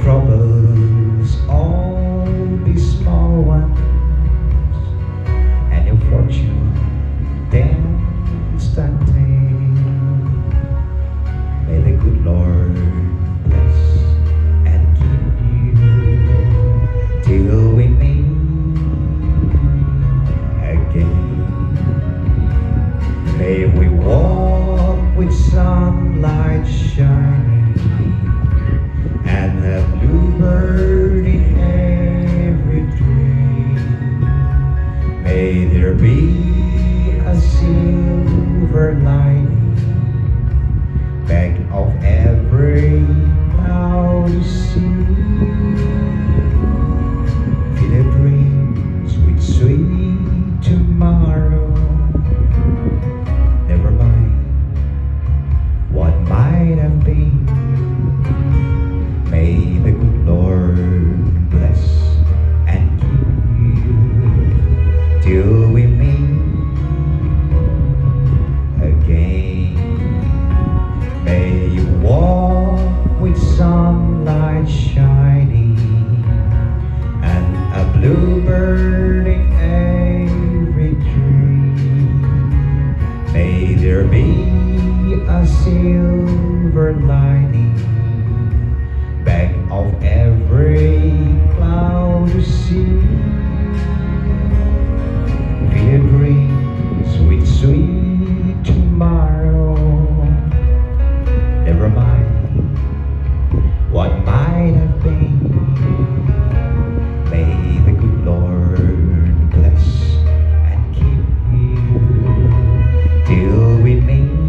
troubles, all these small ones, and your fortune dance that tale. May the good Lord bless and keep you till we meet again. May we walk with sunlight shining and a bluebird in every dream. May there be a silver lining back of every cloud you see. Feel the dreams with sweet tomorrow. Never mind what might have been. May the good Lord bless and keep you till we meet again. May you walk with sunlight shining and a bluebird in every tree. May there be a silver lining back of every cloud you see. Feel your dreams with sweet tomorrow. Never mind what might have been. May the good Lord bless and keep you till we meet